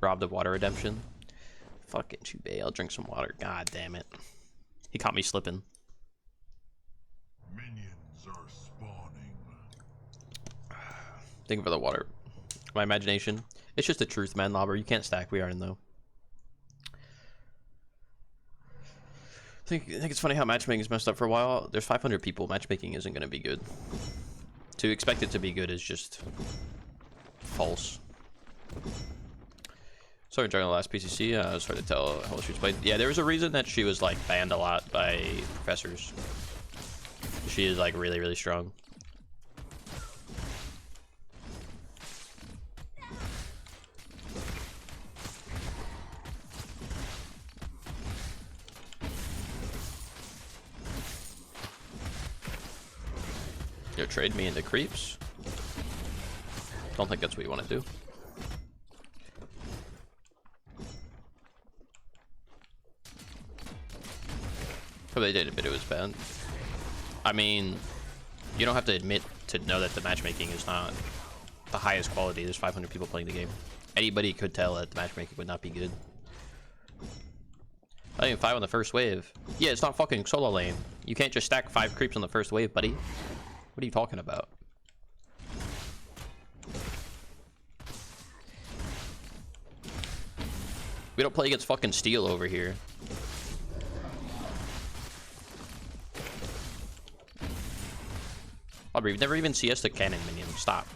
robbed of water redemption. Fucking Chubei, I'll drink some water. God damn it. He caught me slipping. Minions are spawning. Thank you for the water. My imagination. It's just the truth, man, Lobber. You can't stack. We are in though. I think it's funny how matchmaking is messed up for a while. There's 500 people. Matchmaking isn't going to be good. To expect it to be good is just false. Sorry, during the last PCC, it was hard to tell how she was played. Yeah, there was a reason that she was like banned a lot by professors. She is like really, really strong. Yo, trade me into creeps. Don't think that's what you want to do. Oh, they did admit it was bad. I mean, you don't have to admit to know that the matchmaking is not the highest quality. There's 500 people playing the game. Anybody could tell that the matchmaking would not be good. I think 5 on the first wave. Yeah, it's not fucking solo lane. You can't just stack 5 creeps on the first wave, buddy. What are you talking about? We don't play against fucking steel over here. Aubrey, you've never even CS the cannon minion. Stop.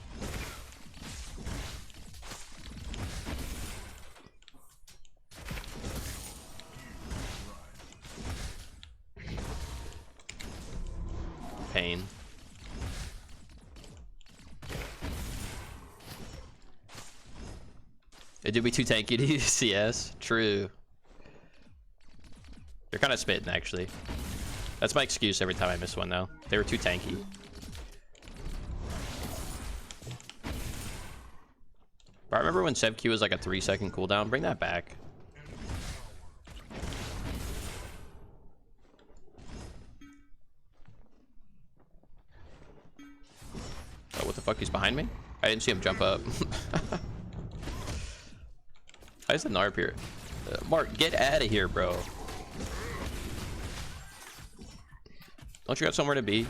Pain. It did be too tanky to use CS. True. You're kind of spitting, actually. That's my excuse every time I miss one, though. They were too tanky. I remember when Sev Q was like a 3-second cooldown. Bring that back. Oh, what the fuck? He's behind me? I didn't see him jump up. Why is the Narp here? Mark, get out of here, bro. Don't you got somewhere to be?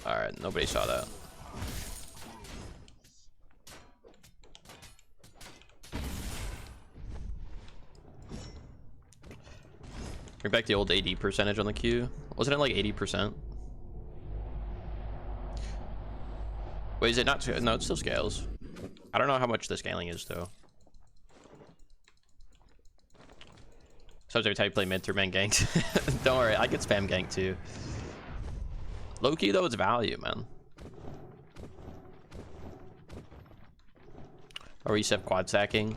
Alright, nobody saw that. Bring back the old AD percentage on the queue. Wasn't it like 80%? Wait, is it not? No, it still scales. I don't know how much the scaling is, though. Sometimes every time you play mid through man ganks. Don't worry, I get spam gank too. Low key, though, it's value, man. Are we set quad stacking?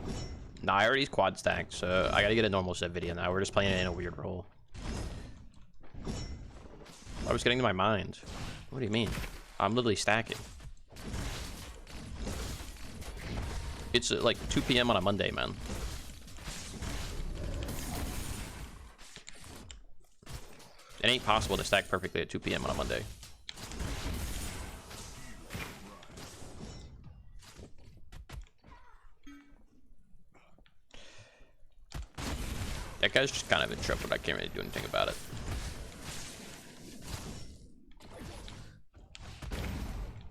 Nah, I already quad stacked, so I gotta get a normal set video now. We're just playing it in a weird role. I was getting to my mind. What do you mean? I'm literally stacking. It's like 2 PM on a Monday, man. It ain't possible to stack perfectly at 2 PM on a Monday. That guy's just kind of in trouble, but I can't really do anything about it.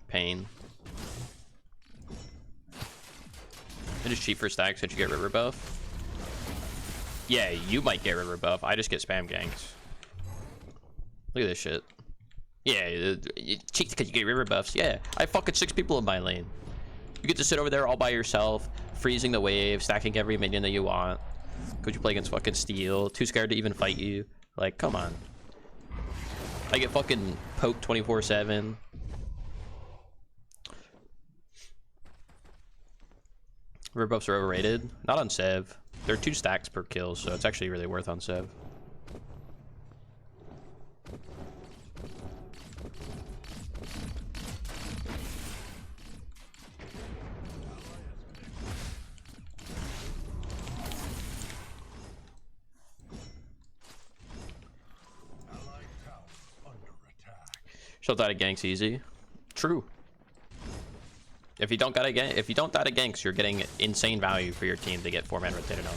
Pain. I just cheat for stacks that you get river buff. Yeah, you might get river buff. I just get spam ganks. Look at this shit. Yeah, you cheat because you get river buffs. Yeah, I have fucking 6 people in my lane. You get to sit over there all by yourself, freezing the wave, stacking every minion that you want. Could you play against fucking steel? Too scared to even fight you. Like, come on. I get fucking poked 24/7. River buffs are overrated. Not on Sev. They're 2 stacks per kill, so it's actually really worth on Sev. Shut that at ganks easy. true. If you don't die to ganks, you're getting insane value for your team to get 4-man rotated on.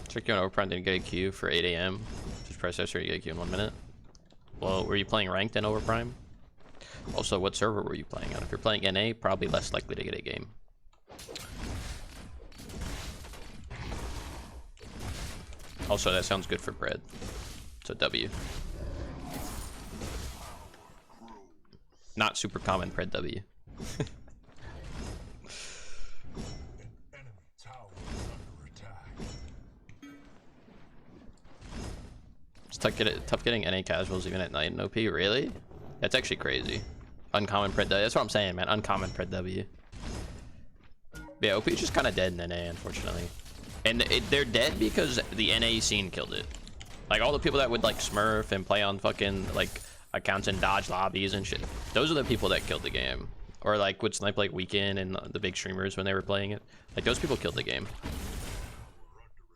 Check you on Overprime, didn't get a queue for 8 AM. Just Predecessor, you get a queue in 1 minute. Well, were you playing ranked in Overprime? Also, what server were you playing on? If you're playing NA, probably less likely to get a game. Also, that sounds good for bread. It's a W. Not super common bread W. It's tough getting NA casuals even at night in OP, really? That's actually crazy. Uncommon pred W. That's what I'm saying, man. Uncommon pred W. Yeah, OP is just kind of dead in NA, unfortunately. And they're dead because the NA scene killed it. Like, all the people that would, like, smurf and play on fucking, like, accounts and dodge lobbies and shit. Those are the people that killed the game. Or, like, would snipe, like, Weekend and the big streamers when they were playing it. Like, those people killed the game.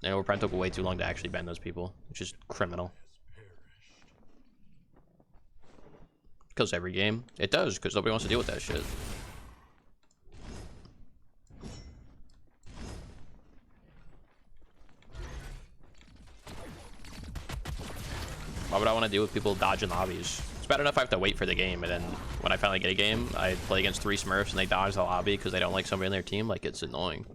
And Overprime took way too long to actually ban those people, which is criminal. Kills every game. It does, because nobody wants to deal with that shit. Why would I want to deal with people dodging lobbies? It's bad enough I have to wait for the game, and then when I finally get a game, I play against 3 smurfs and they dodge the lobby because they don't like somebody in their team. Like, it's annoying.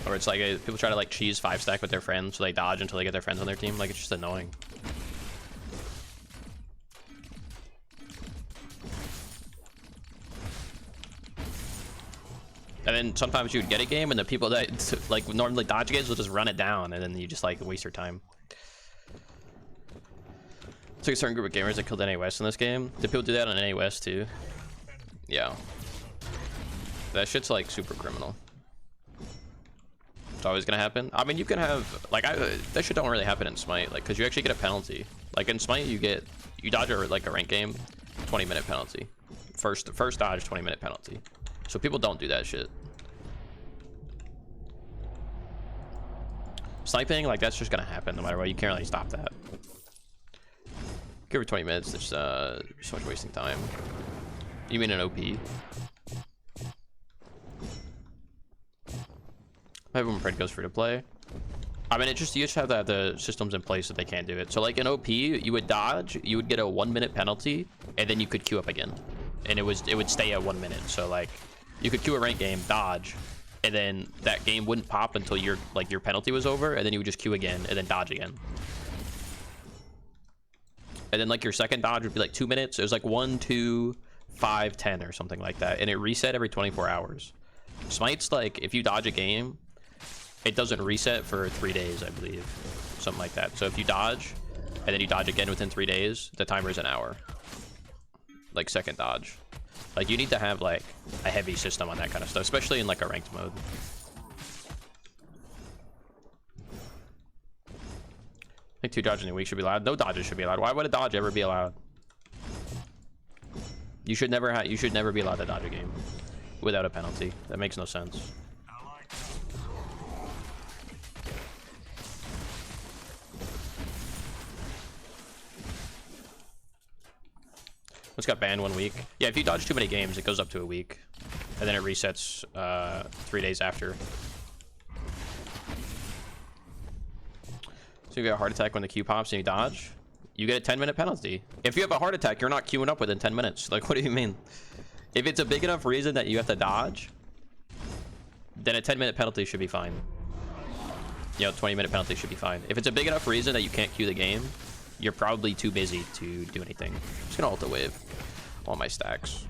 Or it's like people try to like cheese 5-stack with their friends, so they dodge until they get their friends on their team. Like, it's just annoying. And then sometimes you would get a game, and the people that like normally dodge games will just run it down, and then you just like waste your time. It's like a certain group of gamers that killed NA West in this game. Did people do that on NA West too? Yeah. That shit's like super criminal. It's always gonna happen. I mean, you can have like that shit don't really happen in Smite, like, because you actually get a penalty. Like in Smite, you dodge like a rank game, 20-minute penalty. First dodge, 20-minute penalty. So people don't do that shit. Sniping, like, that's just gonna happen no matter what. You can't really stop that. Give her 20 minutes. It's so much wasting time. You mean an OP? Maybe when Pred goes free to play. I mean, you just have to have the systems in place that they can't do it. So like in OP, you would dodge, you would get a 1-minute penalty, and then you could queue up again, and it would stay at 1 minute. So like, you could queue a rank game, dodge, and then that game wouldn't pop until your penalty was over, and then you would just queue again and then dodge again. And then like your second dodge would be like 2 minutes. It was like 1, 2, 5, 10 or something like that, and it reset every 24 hours. Smite's like, if you dodge a game, it doesn't reset for 3 days, I believe, something like that. So if you dodge and then you dodge again within 3 days, the timer is an hour. Like second dodge. Like, you need to have like a heavy system on that kind of stuff, especially in like a ranked mode. I think 2 dodges in a week should be allowed. No dodges should be allowed. Why would a dodge ever be allowed? You should never be allowed to dodge a game without a penalty. That makes no sense. It's got banned 1 week. Yeah, if you dodge too many games, it goes up to a week, and then it resets 3 days after. So you get a heart attack when the queue pops and you dodge, you get a 10-minute penalty. If you have a heart attack, you're not queuing up within 10 minutes. Like, what do you mean? If it's a big enough reason that you have to dodge, then a 10-minute penalty should be fine. You know, 20-minute penalty should be fine. If it's a big enough reason that you can't queue the game, you're probably too busy to do anything. I'm just gonna ult a wave all my stacks.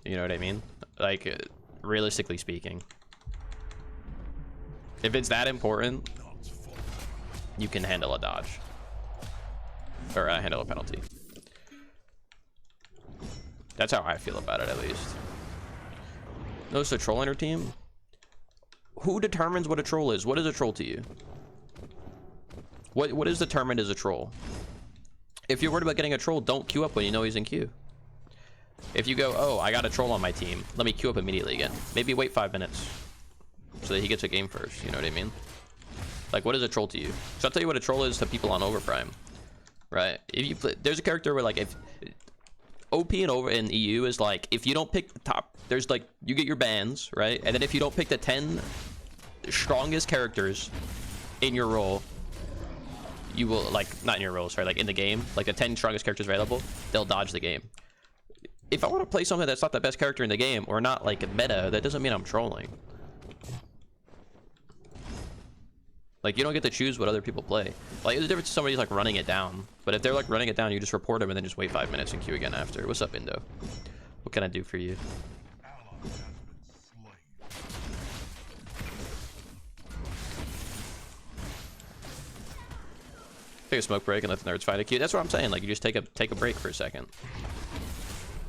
You know what I mean? Like, realistically speaking, if it's that important, you can handle a dodge or handle a penalty. That's how I feel about it, at least. Notice a troll on your team? Who determines what a troll is? What is a troll to you? What is determined as a troll? If you're worried about getting a troll, don't queue up when you know he's in queue. If you go, oh, I got a troll on my team, let me queue up immediately again. Maybe wait 5 minutes so that he gets a game first, you know what I mean? Like, what is a troll to you? So I'll tell you what a troll is to people on Overprime, right? If you play, there's a character where, like, if OP and over in EU is like, if you don't pick the top, there's like, you get your bans, right? And then if you don't pick the 10 strongest characters in your role, you will, like, not in your role, sorry, like in the game, like the 10 strongest characters available, they'll dodge the game. If I want to play something that's not the best character in the game or not like meta, that doesn't mean I'm trolling. Like, you don't get to choose what other people play. Like, there's a difference to somebody's like running it down, but if they're like running it down, you just report them and then just wait 5 minutes and queue again after. What's up, Indo? What can I do for you? Take a smoke break and let the nerds fight a queue. That's what I'm saying. Like, you just take a break for a second,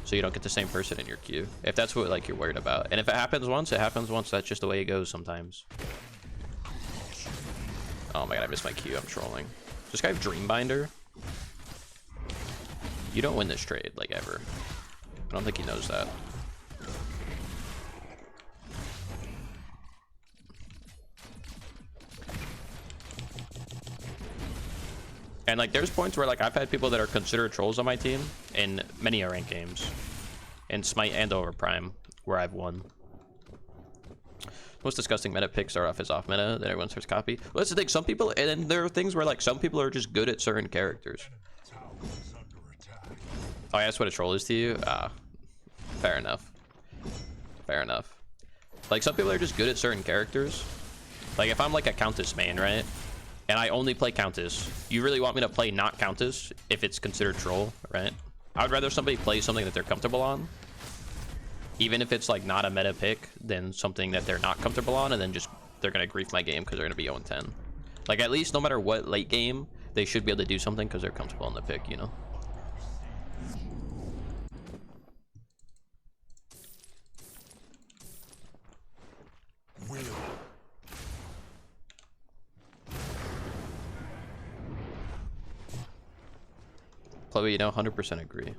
so you don't get the same person in your queue. If that's what like you're worried about, and if it happens once, it happens once. That's just the way it goes sometimes. Oh my god, I missed my queue. I'm trolling. Does this guy have Dreambinder? You don't win this trade, like, ever. I don't think he knows that. And like, there's points where like I've had people that are considered trolls on my team in many ranked games, in Smite and Overprime, where I've won. Most disgusting meta picks are off meta, then everyone starts copy. Well, that's the thing. Some people, and then there are things where like some people are just good at certain characters. Oh, that's what a troll is to you? Ah, fair enough. Fair enough. Like, some people are just good at certain characters. Like, if I'm like a Countess main, right? And I only play Countess, you really want me to play not Countess if it's considered troll, right? I would rather somebody play something that they're comfortable on, even if it's like not a meta pick, than something that they're not comfortable on and then just they're gonna grief my game because they're gonna be 0-10. Like, at least no matter what late game, they should be able to do something because they're comfortable on the pick, you know? Chloe, you know, 100% agree.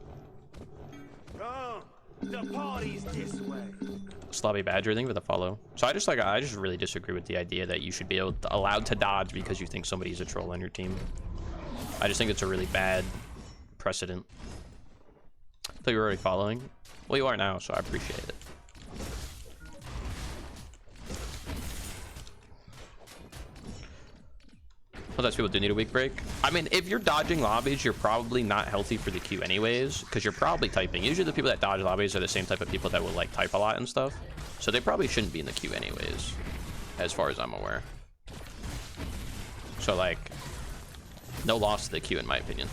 The party's this way. Slobby Badger thing with a follow. So I just really disagree with the idea that you should be allowed to dodge because you think somebody's a troll on your team. I just think it's a really bad precedent. I thought you were already following. Well, you are now, so I appreciate it. Sometimes people do need a week break. I mean, if you're dodging lobbies, you're probably not healthy for the queue anyways, because you're probably typing. Usually the people that dodge lobbies are the same type of people that will like type a lot and stuff. So they probably shouldn't be in the queue anyways, as far as I'm aware. So like, no loss to the queue in my opinion.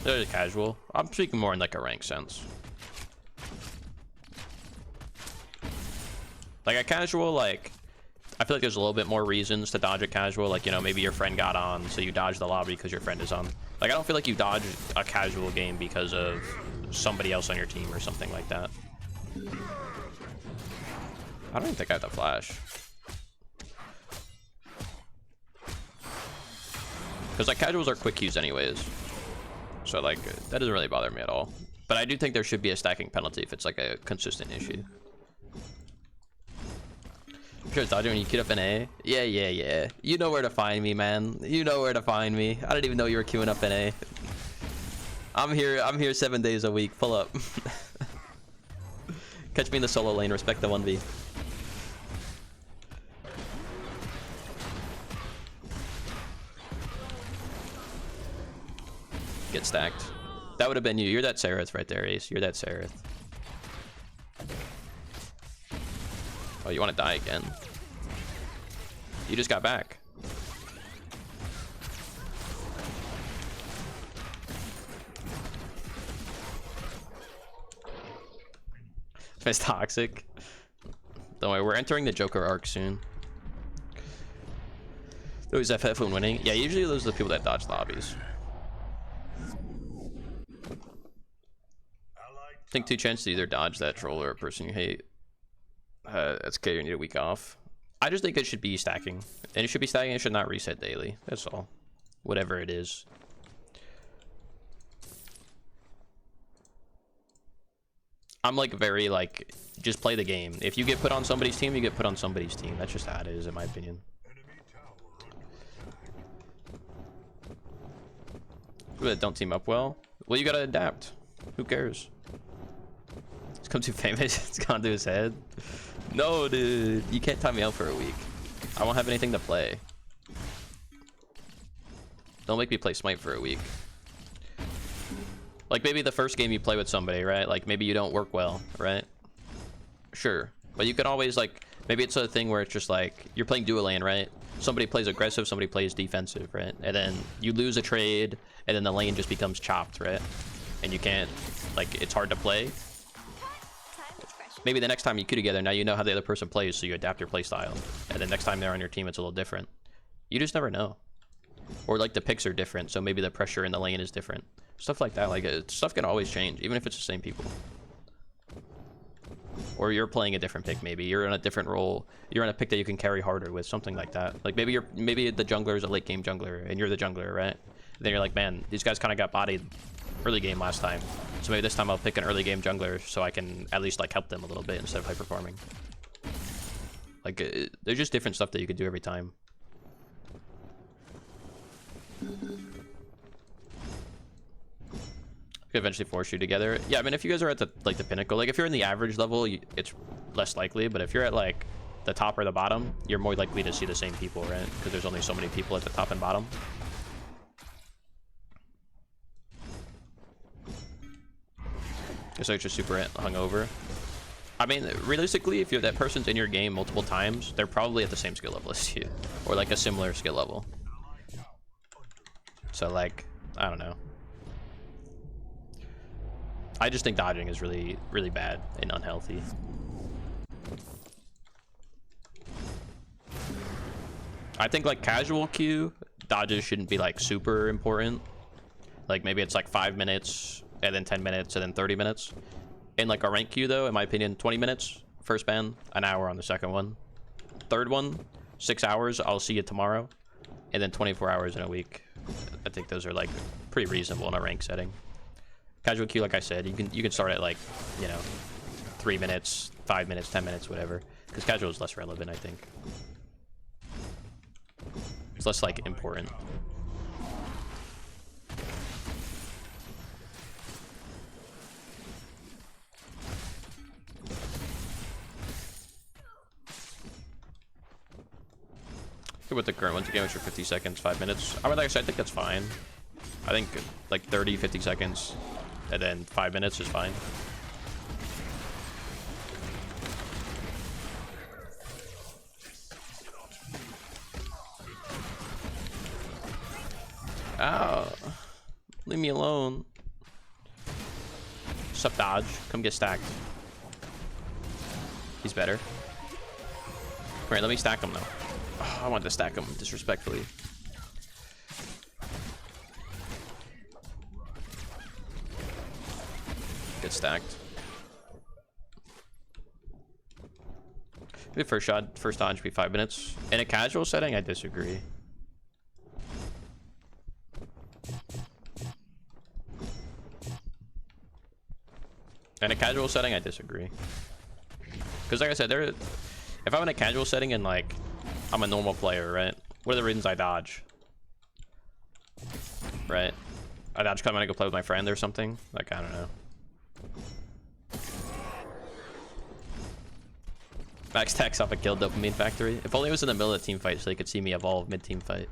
They're casual. I'm speaking more in like a rank sense. Like a casual, like, I feel like there's a little bit more reasons to dodge a casual. Like, you know, maybe your friend got on, so you dodge the lobby because your friend is on. Like, I don't feel like you dodge a casual game because of somebody else on your team or something like that. I don't even think I have the flash. Because, like, casuals are quick queues anyways. So, like, that doesn't really bother me at all. But I do think there should be a stacking penalty if it's, like, a consistent issue. Sure, it's dodging when you queued up an A. Yeah. You know where to find me, man. You know where to find me. I didn't even know you were queuing up an A. I'm here 7 days a week. Pull up. Catch me in the solo lane. Respect the 1v. Get stacked. That would have been you. You're that Sereth right there, Ace. You're that Sereth. Oh, you want to die again? You just got back. It's toxic. Don't worry, we're entering the Joker arc soon. Those FF when winning. Yeah, usually those are the people that dodge lobbies. Think 2 chances to either dodge that troll or a person you hate. That's okay, you need a week off. I just think it should be stacking. And it should be stacking, it should not reset daily. That's all. Whatever it is. I'm like very like, just play the game. If you get put on somebody's team, you get put on somebody's team. That's just how it is, in my opinion. People that don't team up well, well, you gotta adapt. Who cares? It's come too famous. It's gone to his head. No, dude, you can't time me out for a week. I won't have anything to play. Don't make me play Smite for a week. Like maybe the first game you play with somebody, right? Like maybe you don't work well, right? Sure, but you could always like, maybe it's a thing where it's just like you're playing dual lane, right? Somebody plays aggressive, somebody plays defensive, right? And then you lose a trade, and then the lane just becomes chopped, right? And you can't, like, it's hard to play. Maybe the next time you queue together, now you know how the other person plays, so you adapt your play style. And then next time they're on your team, it's a little different. You just never know. Or like the picks are different, so maybe the pressure in the lane is different. Stuff like that, like stuff can always change, even if it's the same people. Or you're playing a different pick, maybe you're in a different role, you're in a pick that you can carry harder with, something like that. Like maybe the jungler is a late game jungler and you're the jungler, right? And then you're like, man, these guys kind of got bodied early game last time, so maybe this time I'll pick an early game jungler so I can at least like help them a little bit instead of high performing. Like there's just different stuff that you can do every time. Could eventually force you together. Yeah, I mean, if you guys are at the like the pinnacle, like if you're in the average level, it's less likely. But if you're at like the top or the bottom, you're more likely to see the same people, right? Because there's only so many people at the top and bottom. So it's just super hungover. I mean, realistically, if that person's in your game multiple times, they're probably at the same skill level as you, or like a similar skill level. So like, I don't know. I just think dodging is really, really bad and unhealthy. I think like casual queue, dodges shouldn't be like super important. Like maybe it's like 5 minutes and then 10 minutes and then 30 minutes. In like a rank queue though, in my opinion, 20 minutes first ban, an hour on the second one. Third one, 6 hours, I'll see you tomorrow. And then 24 hours in a week. I think those are like pretty reasonable in a rank setting. Casual queue, like I said, you can start at like, you know, 3 minutes, 5 minutes, 10 minutes, whatever. Because casual is less relevant, I think. It's less like important. With the current ones, again, for 50 seconds, 5 minutes. I think that's fine. I think like 30, 50 seconds, and then 5 minutes is fine. Ow. Leave me alone. Sup, dodge. Come get stacked. He's better. Come here, let me stack him though. Oh, I wanted to stack him disrespectfully. Get stacked. Maybe first dodge be 5 minutes. In a casual setting, I disagree. In a casual setting, I disagree. Because like I said, if I'm in a casual setting and like I'm a normal player, right? What are the reasons I dodge? Right? I dodge because I'm gonna go play with my friend or something. Like, I don't know. Max tax off a kill dopamine factory. If only it was in the middle of the team fight so they could see me evolve mid-team fight.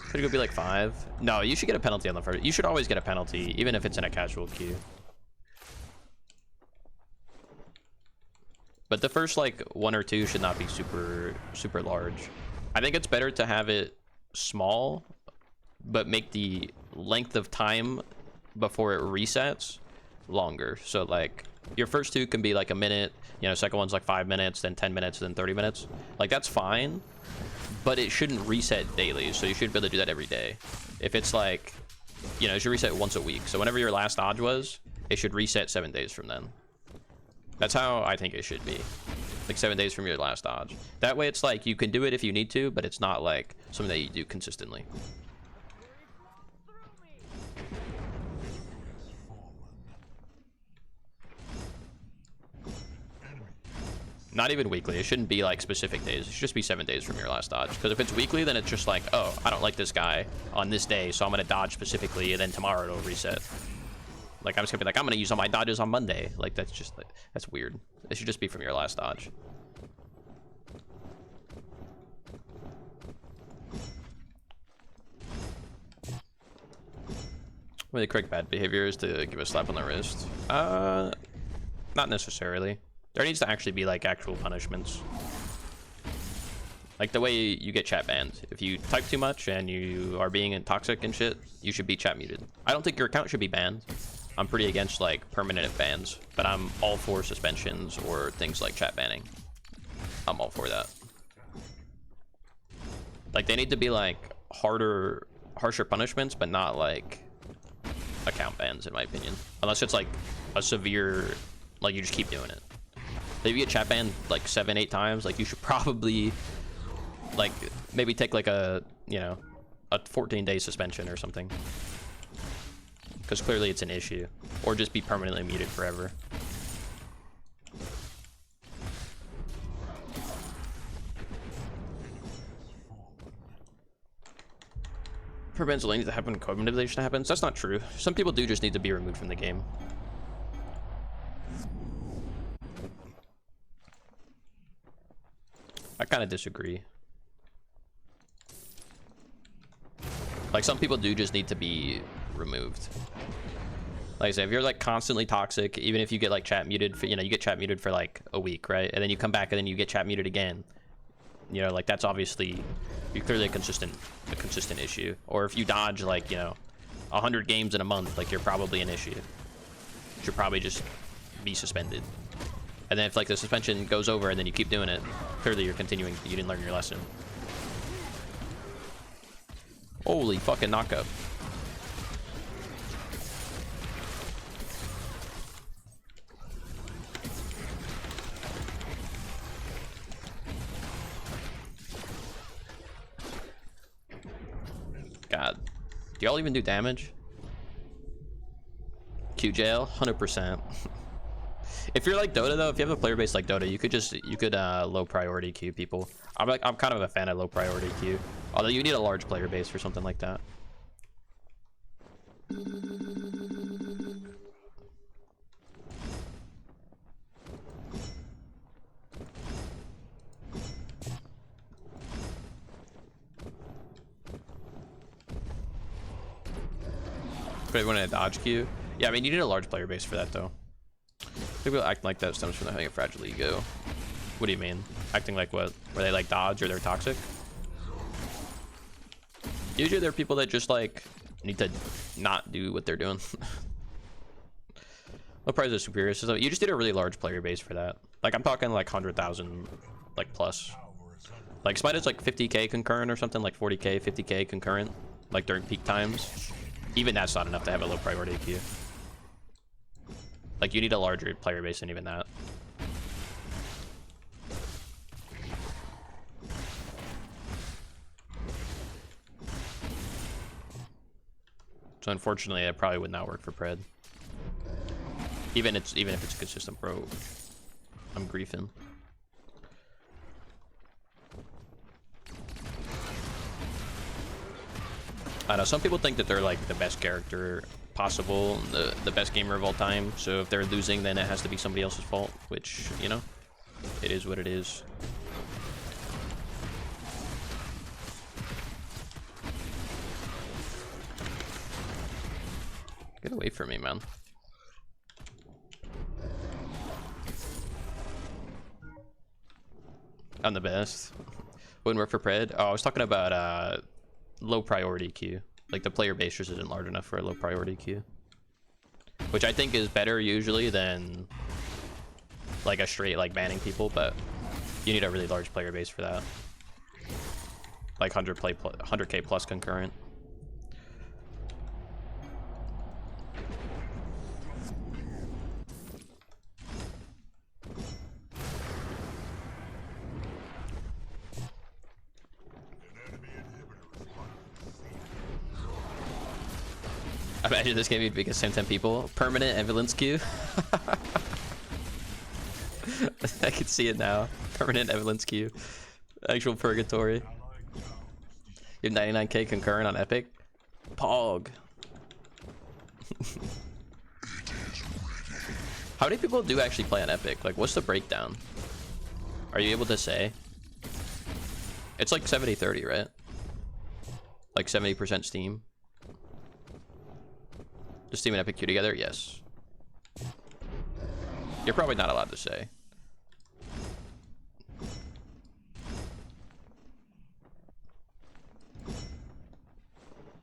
Could it go be like 5? No, you should get a penalty on the first. You should always get a penalty, even if it's in a casual queue. But the first like 1 or 2 should not be super large. I think it's better to have it small, but make the length of time before it resets longer. So like your first 2 can be like a minute, you know, second one's like 5 minutes, then 10 minutes, then 30 minutes. Like that's fine, but it shouldn't reset daily. So you should be able to do that every day. If it's like you know, it should reset once a week. So whenever your last dodge was, it should reset 7 days from then. That's how I think it should be. Like 7 days from your last dodge. That way it's like you can do it if you need to, but it's not like something that you do consistently. Not even weekly. It shouldn't be like specific days. It should just be 7 days from your last dodge. Because if it's weekly, then it's just like, oh, I don't like this guy on this day, so I'm going to dodge specifically, and then tomorrow it'll reset. Like, I'm just going to be like, I'm going to use all my dodges on Monday. Like, that's just, like, that's weird. It should just be from your last dodge. One of the correct bad behavior is to give a slap on the wrist. Not necessarily. There needs to actually be like actual punishments. Like the way you get chat banned. If you type too much and you are being toxic and shit, you should be chat muted. I don't think your account should be banned. I'm pretty against like permanent bans, but I'm all for suspensions or things like chat banning. I'm all for that. Like they need to be like harsher punishments, but not like account bans in my opinion. Unless it's like a severe, like you just keep doing it. If you get chat banned like 7-8 times, like you should probably like maybe take like a, you know, a 14-day suspension or something. Because clearly it's an issue. Or just be permanently muted forever. Prevents laning to happen, code manipulation happens. That's not true. Some people do just need to be removed from the game. I kind of disagree. Like some people do just need to be removed. Like I said, if you're like constantly toxic, even if you get like chat muted for, you know, you get chat muted for like a week, right? And then you come back and then you get chat muted again. You know, like that's obviously, you're clearly a consistent issue. Or if you dodge like, you know, 100 games in a month, like you're probably an issue. You should probably just be suspended. And then if like the suspension goes over and then you keep doing it, clearly you're continuing, you didn't learn your lesson. Holy fucking knockup. God. Do y'all even do damage? Q jail? 100%. If you're like Dota though, if you have a player base like Dota, you could low priority queue people. I'm kind of a fan of low priority queue. Although you need a large player base for something like that. Put everyone in a dodge queue. Yeah, I mean you need a large player base for that though. People acting like that stems from having a fragile ego. What do you mean? Acting like what? Where they like dodge or they're toxic? Usually they're people that just like need to not do what they're doing. What price is superior? So you just need a really large player base for that. Like I'm talking like 100,000 like plus. Like Smite is like 50k concurrent or something, like 40k, 50k concurrent, like during peak times. Even that's not enough to have a low priority queue. Like you need a larger player base than even that. So unfortunately, it probably would not work for Pred. Even if it's a consistent pro, I'm griefing. I know some people think that they're like the best character possible, the best gamer of all time. So if they're losing, then it has to be somebody else's fault. Which, you know, it is what it is. Get away from me, man. I'm the best. Wouldn't work for Pred. Oh, I was talking about low priority queue. Like the player base just isn't large enough for a low priority queue. Which I think is better usually than like a straight like banning people, but you need a really large player base for that. Like 100k plus concurrent. Imagine this game would be against same 10 people. Permanent ambulance queue. I can see it now. Permanent ambulance queue. Actual purgatory. You have 99k concurrent on Epic. Pog. How many people do actually play on Epic? Like, what's the breakdown? Are you able to say? It's like 70-30, right? Like 70% Steam. Does Steam and Epic queue together? Yes. You're probably not allowed to say.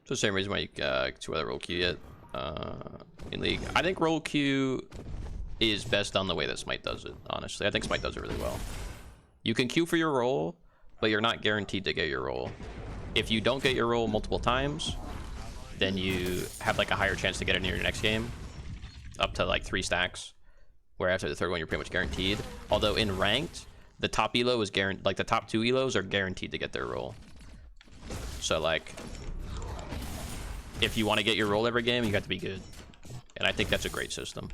So the same reason why you to other roll queue yet in League. I think roll queue is best done the way that Smite does it, honestly. I think Smite does it really well. You can queue for your roll, but you're not guaranteed to get your roll. If you don't get your roll multiple times, then you have like a higher chance to get it in your next game, up to like 3 stacks, where after the third one you're pretty much guaranteed. Although in ranked, the top elo is guaranteed, like the top 2 elos are guaranteed to get their roll. So like, if you want to get your roll every game, you got to be good. And I think that's a great system.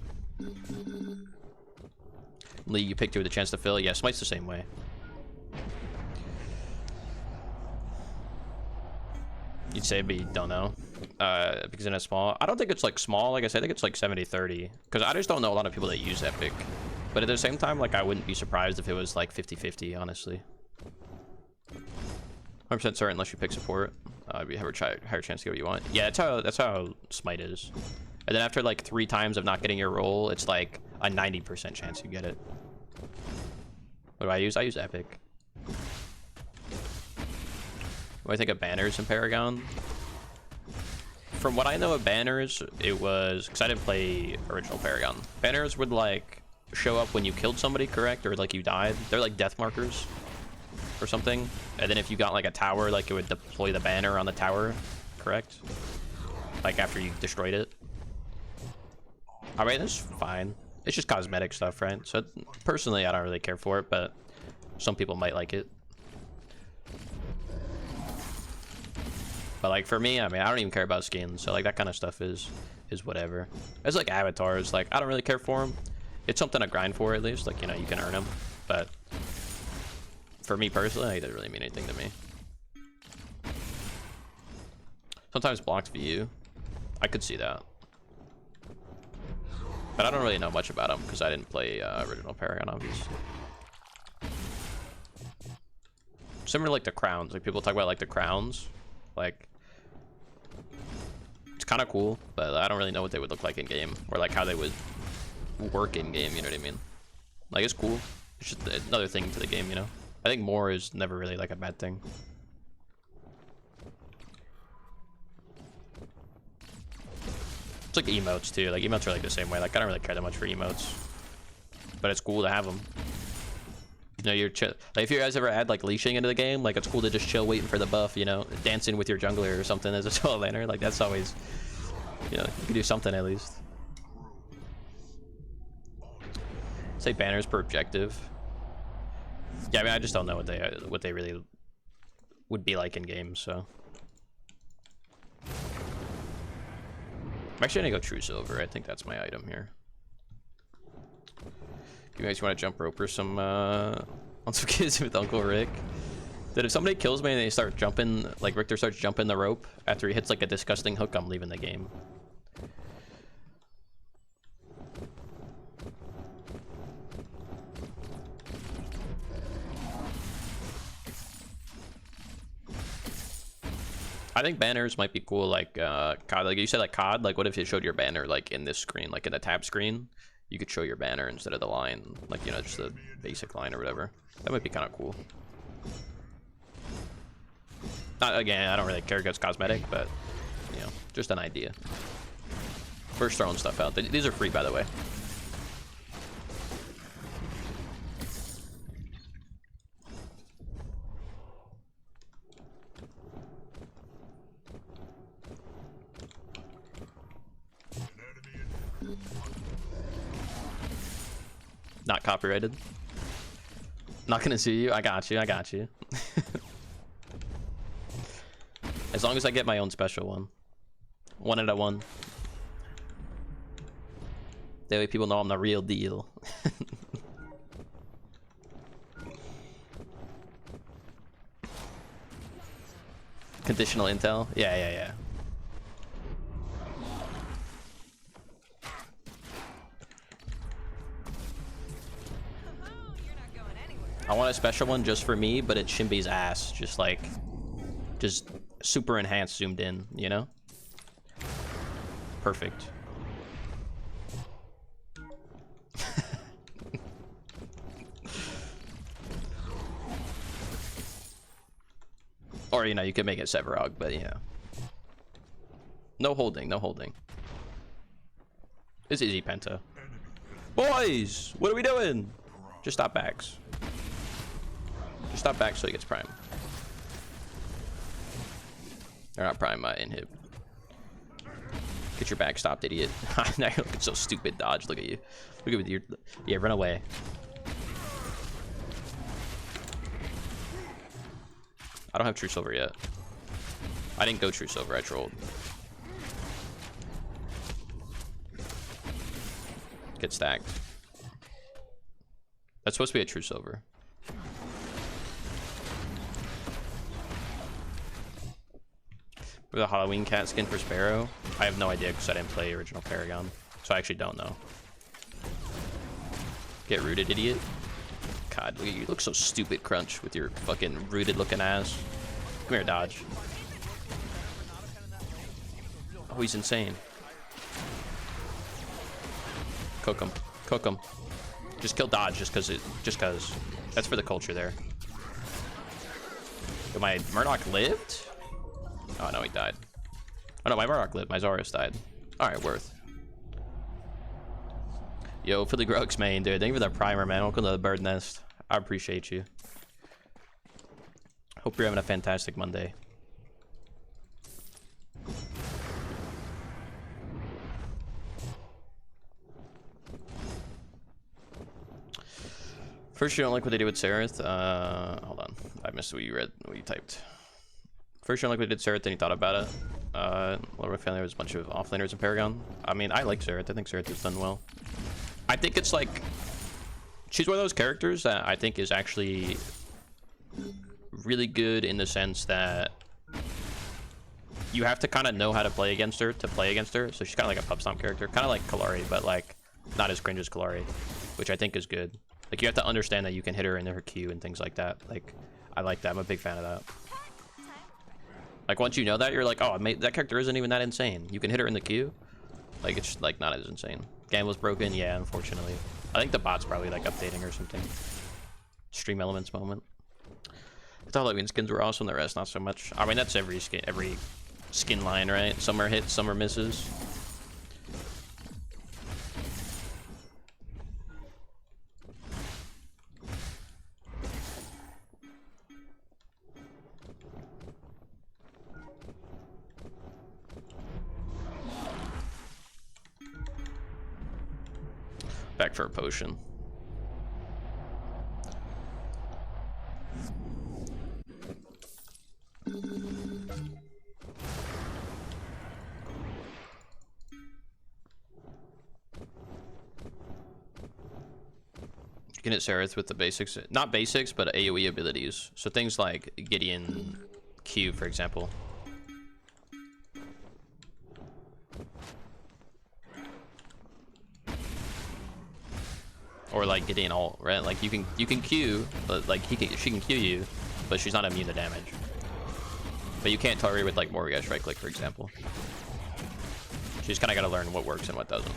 League you pick 2 with a chance to fill. Yeah, Smite's the same way. You'd say, but you don't know. Because it's small. I don't think it's like small. Like I said, I think it's like 70-30. Because I just don't know a lot of people that use Epic. But at the same time, like I wouldn't be surprised if it was like 50-50, honestly. 100% certain unless you pick support. You have a higher chance to get what you want. Yeah, that's how Smite is. And then after like 3 times of not getting your roll, it's like a 90% chance you get it. What do I use? I use Epic. What do I think of banners in Paragon? From what I know of banners, it was because I didn't play original Paragon. Banners would like show up when you killed somebody, correct? Or like you died. They're like death markers or something. And then if you got like a tower, like it would deploy the banner on the tower, correct? Like after you destroyed it. Alright, that's fine. It's just cosmetic stuff, right? So personally, I don't really care for it, but some people might like it. But like for me, I mean, I don't even care about skins, so like that kind of stuff is whatever. It's like avatars, like I don't really care for them. It's something to grind for at least, like, you know, you can earn them. But for me personally, it doesn't really mean anything to me. Sometimes blocked VU, I could see that. But I don't really know much about them because I didn't play original Paragon, obviously. Similar to like the crowns, like people talk about like the crowns, like it's kind of cool, but I don't really know what they would look like in game or like how they would work in game. You know what I mean? Like it's cool. It's just another thing to the game, you know. I think more is never really like a bad thing. It's like emotes too. Like emotes are like the same way. Like I don't really care that much for emotes, but it's cool to have them. You know, you're chill. Like if you guys ever add like leashing into the game, like it's cool to just chill waiting for the buff. You know, dancing with your jungler or something as a solo laner. Like that's always, you know, you can do something at least. Say banners per objective. Yeah, I mean I just don't know what they really would be like in games. So. I'm actually gonna go true silver. I think that's my item here. You guys want to jump rope or some on some kids with Uncle Rick? That if somebody kills me and they start jumping, like Richter starts jumping the rope after he hits like a disgusting hook, I'm leaving the game. I think banners might be cool, like COD. Like you said, like COD. Like, what if it showed your banner like in this screen, like in the tab screen? You could show your banner instead of the line, like, you know, just the basic line or whatever. That might be kind of cool. Again, I don't really care because it's cosmetic, but you know, just an idea. First throwing stuff out. These are free, by the way. Not copyrighted. Not gonna sue you. I got you. I got you. As long as I get my own special one. 1 out of 1. That way people know I'm the real deal. Conditional intel? Yeah, yeah, yeah. I want a special one just for me, but it's Shimby's ass. Just like, just super enhanced, zoomed in, you know? Perfect. Or, you know, you could make it Sevarog, but, you know. No holding, no holding. It's easy, Penta. Boys! What are we doing? Just stop backs. Just stop back so he gets prime. Or not prime, inhib. Get your back stopped, idiot. Now you're looking so stupid, Dodge. Look at you. Look at you. Yeah, run away. I don't have true silver yet. I didn't go true silver, I trolled. Get stacked. That's supposed to be a true silver. With a Halloween cat skin for Sparrow? I have no idea because I didn't play original Paragon. So I actually don't know. Get rooted, idiot. God, look at you. You look so stupid, Crunch, with your fucking rooted looking ass. Come here, Dodge. Oh, he's insane. Cook him. Cook him. Just kill Dodge just cause. That's for the culture there. But my Murdoch lived? Oh no, he died. Oh no, my Murdoch lived. My Zarus died. Alright, worth. Yo, Philly Grux main, dude. Thank you for that primer, man. Welcome to the bird nest. I appreciate you. Hope you're having a fantastic Monday. First, you don't like what they did with Sereth. Hold on. I missed what you read, what you typed. First, you don't like what they did with Sereth, then you thought about it. Well, my family was a bunch of offlaners in Paragon. I mean, I like Sereth. I think Sereth has done well. I think it's like... She's one of those characters that I think is actually really good in the sense that you have to kind of know how to play against her to play against her. So she's kind of like a pub stomp character. Kind of like Kalari, but like not as cringe as Kalari, which I think is good. Like you have to understand that you can hit her into her Q and things like that. Like I like that. I'm a big fan of that. Like once you know that, you're like, oh, that character isn't even that insane. You can hit her in the Q. Like it's like not as insane. Game was broken, yeah, unfortunately. I think the bot's probably like updating or something. Stream elements moment. I thought Halloween skins were awesome, the rest not so much. I mean that's every skin line, right? Some are hits, some are misses. Back for a potion. You can hit Sereth with the basics, not basics, but AoE abilities. So things like Gideon Q, for example. Or like Gideon ult, right? Like you can Q, but like she can Q you, but she's not immune to damage. But you can't target with like Morghash right click, for example. She's kind of got to learn what works and what doesn't.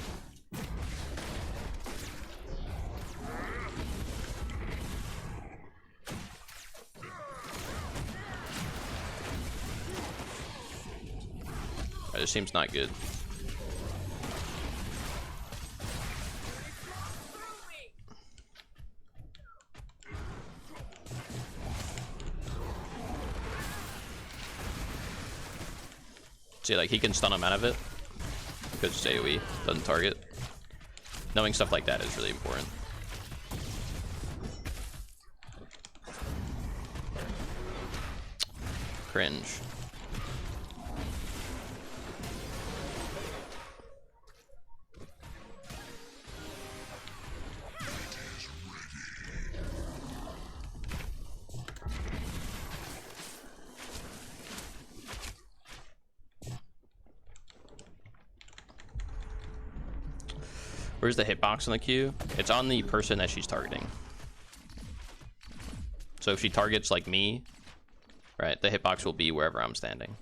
This seems not good. See, like he can stun him out of it because it's AoE, doesn't target. Knowing stuff like that is really important. Cringe. Where's the hitbox on the Q? It's on the person that she's targeting. So if she targets like me, right, the hitbox will be wherever I'm standing.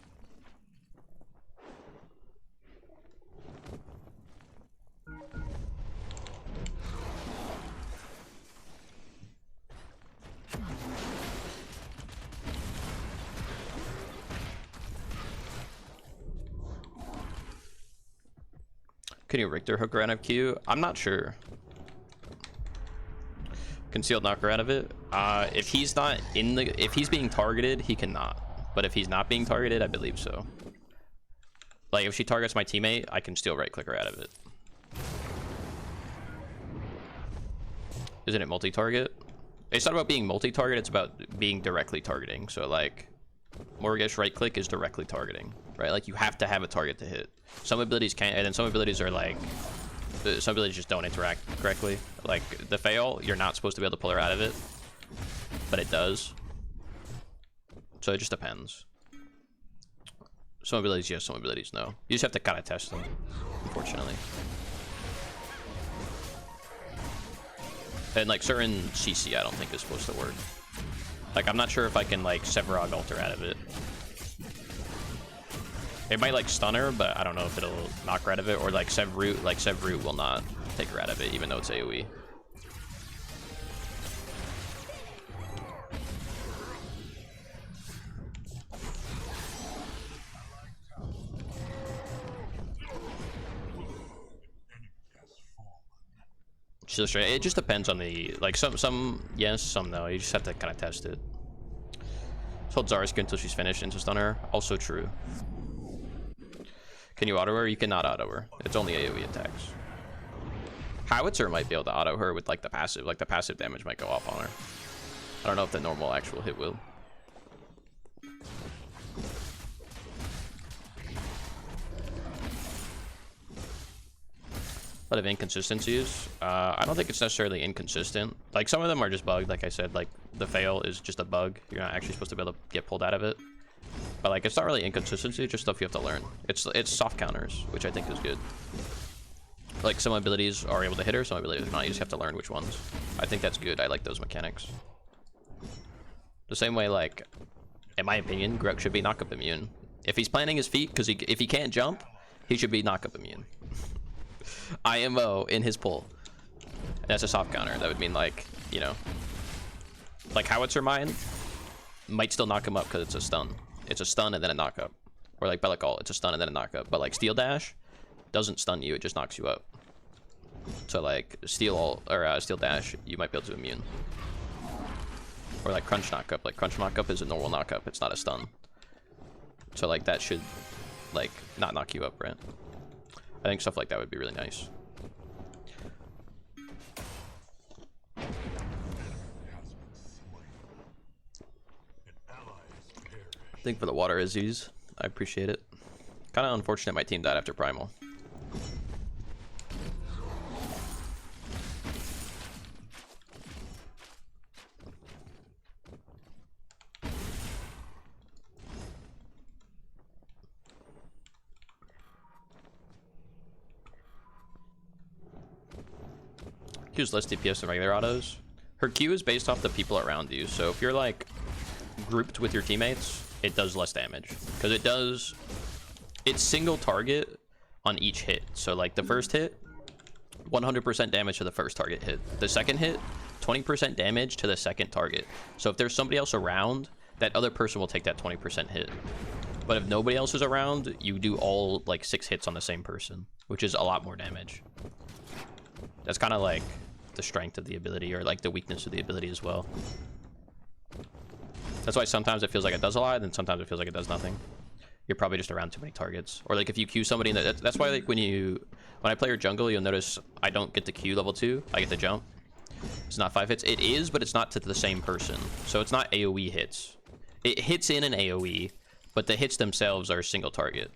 Can you Richter hook her out of Q? I'm not sure. Concealed knock her out of it. If he's not in the, if he's being targeted, he cannot. But if he's not being targeted, I believe so. Like if she targets my teammate, I can still right click her out of it. Isn't it multi-target? It's not about being multi-target, it's about being directly targeting. So like Mortgage right click is directly targeting, right? Like you have to have a target to hit. Some abilities can't, and then some abilities are like, some abilities just don't interact correctly. Like the fail, you're not supposed to be able to pull her out of it, but it does. So it just depends. Some abilities yes, some abilities no. You just have to kind of test them, unfortunately. And like certain CC I don't think is supposed to work. Like I'm not sure if I can like Sevarog alter out of it. It might like stun her, but I don't know if it'll knock her out of it, or like Sev Root will not take her out of it even though it's AoE. Just straight. It just depends on the like some yes, some no. You just have to kind of test it. Just hold Zara's Q until she's finished into stun her. Also true. Can you auto her? You cannot auto her. It's only AoE attacks. Howitzer might be able to auto her with like the passive. Like the passive damage might go off on her. I don't know if the normal actual hit will. A lot of inconsistencies. I don't think it's necessarily inconsistent. Like some of them are just bugged. Like I said, like the fail is just a bug. You're not actually supposed to be able to get pulled out of it. But like it's not really inconsistency, it's just stuff you have to learn. It's soft counters, which I think is good. Like some abilities are able to hit her, some abilities are not. You just have to learn which ones. I think that's good. I like those mechanics. The same way, like, in my opinion, Greg should be knock-up immune. If he's planting his feet, because if he can't jump, he should be knock-up immune. IMO in his pull. And that's a soft counter. That would mean like, you know, like Howitzer Mine might still knock him up because it's a stun. It's a stun and then a knock up. Or like Bellicall, it's a stun and then a knock up. But like Steel Dash doesn't stun you, it just knocks you up. So like Steel Dash, you might be able to immune. Or like Crunch knock up. Like Crunch knock up is a normal knock up, it's not a stun. So like that should like not knock you up, right? I think stuff like that would be really nice. Thank for the water, Aziz. I appreciate it. Kind of unfortunate my team died after Primal. Q's less DPS than regular autos. Her Q is based off the people around you, so if you're like grouped with your teammates, it does less damage because it's single target on each hit. So like the first hit, 100% damage to the first target hit. The second hit, 20% damage to the second target. So if there's somebody else around, that other person will take that 20% hit. But if nobody else is around, you do all like 6 hits on the same person, which is a lot more damage. That's kind of like the strength of the ability, or like the weakness of the ability as well. That's why sometimes it feels like it does a lot, and sometimes it feels like it does nothing. You're probably just around too many targets. Or like if you Q somebody, that's why like when I play your jungle, you'll notice I don't get to Q level 2. I get to jump. It's not 5 hits. It is, but it's not to the same person. So it's not AoE hits. It hits in an AoE, but the hits themselves are single target.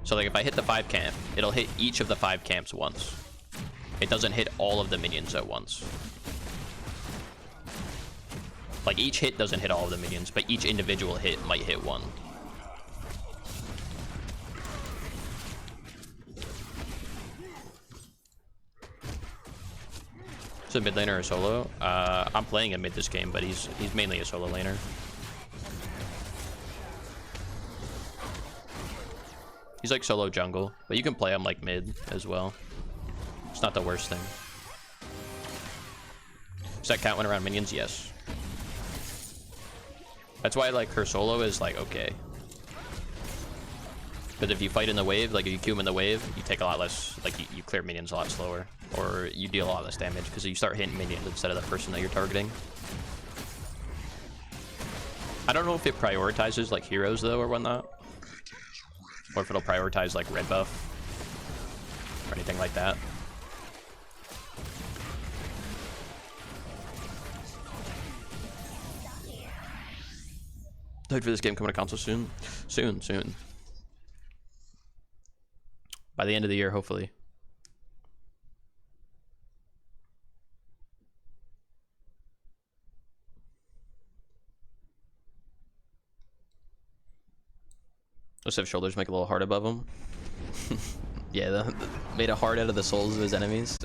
So like if I hit the 5 camp, it'll hit each of the 5 camps once. It doesn't hit all of the minions at once. Like each hit doesn't hit all of the minions, but each individual hit might hit one. a mid laner or solo? I'm playing him mid this game, but he's mainly a solo laner. He's like solo jungle, but you can play him like mid as well. It's not the worst thing. Does that count when around minions? Yes. That's why like her solo is like okay. But if you fight in the wave, like if you queue him in the wave, you take a lot less, like you clear minions a lot slower. Or you deal a lot less damage because you start hitting minions instead of the person that you're targeting. I don't know if it prioritizes like heroes though or whatnot. Or if it'll prioritize like red buff. Or anything like that. Wait for this game coming to console soon. Soon. By the end of the year, hopefully. Let's have shoulders make a little heart above them. Yeah, made a heart out of the souls of his enemies.